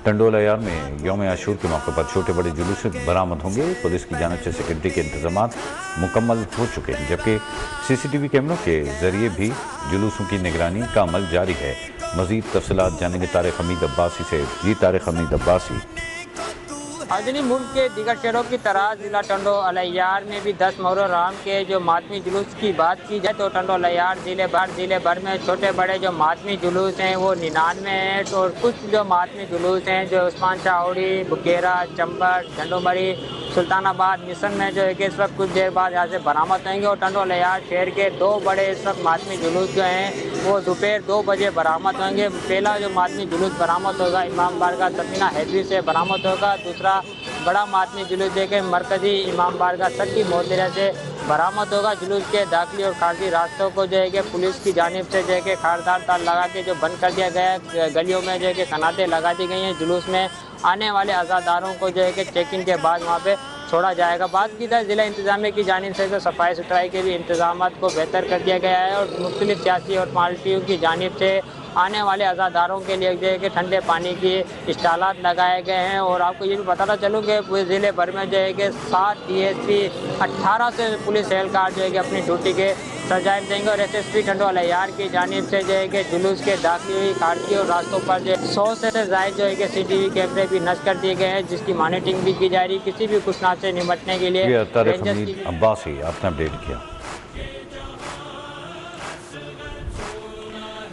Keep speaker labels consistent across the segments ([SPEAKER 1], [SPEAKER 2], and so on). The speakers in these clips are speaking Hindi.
[SPEAKER 1] टंडोला यार में यौम आशूर के मौके पर छोटे बड़े जुलूस बरामद होंगे। पुलिस की जानिब से सिक्योरिटी के इंतजाम मुकम्मल हो चुके हैं, जबकि CCTV कैमरों के जरिए भी जुलूसों की निगरानी का अमल जारी है। मजीद तफसीलात जानेंगे तारिक हमीद अब्बासी से। जी तारिक हमीद अब्बासी।
[SPEAKER 2] हाज़िनी, मुल्क के दीगर शहरों की तरह ज़िला टंडोला यार में भी 10 मुहर्रम के जो मातमी जुलूस की बात की जाए तो टंडोला यार ज़िले भर में छोटे बड़े जो मातमी जुलूस हैं वो 99 हैं। और कुछ जो मातमी जुलूस हैं जो उस्मान शाहौरी, बुकेरा, चंबर, झंडोमरी, सुल्तानाबाद, मिशन में जो है कि इस वक्त कुछ देर बाद यहाँ से बरामद होंगे। और टंडोला यार शहर के 2 बड़े इस वक्त मातमी जुलूस जो हैं वो दोपहर 2 बजे बरामद होंगे। पहला जो मातमी जुलूस बरामद होगा इमाम बारगाह सफीना हैदरी से बरामद होगा। दूसरा बड़ा मातमी जुलूस देकर मरकजी इमाम बारगाह सक्की मोहतरा से बरामद होगा। जुलूस के दाखिली और खारजी रास्तों को जो है कि पुलिस की जानिब से जो है कि खारदार तार लगा के जो बंद कर दिया गया है। गलियों में जो है कि कनातें लगा दी गई हैं। जुलूस में आने वाले अज़ादारों को जो है कि चेकिंग के बाद वहाँ पे छोड़ा जाएगा। बात की जाए ज़िला इंतज़ामिया की जानिब से तो सफाई सुथराई के भी इंतजाम को बेहतर कर दिया गया है। और मुख्तलिफ सियासी और पार्टियों की जानिब से आने वाले अज़ादारों के लिए जो है कि ठंडे पानी की स्टालात लगाए गए हैं। और आपको ये भी बताना चलूँ कि पूरे ज़िले भर में जो है कि 7 DSP 18 से पुलिस एहलकार जो है कि अपनी ड्यूटी के सजाए देंगे। और SSP टंडोला यार की जानिब से जो है कि जुलूस के दाखिली, खारजी और रास्तों पर जो 100 से ज़ायद जो है कि CCTV कैमरे भी नस्ब कर दिए गए हैं, जिसकी मॉनिटरिंग भी की जा रही है। किसी भी खुशनात से निपटने के लिए
[SPEAKER 1] तारिक हमीद अब्बासी आपने अपडेट किया।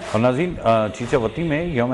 [SPEAKER 1] और नाज़रीन, चीचावती में यौम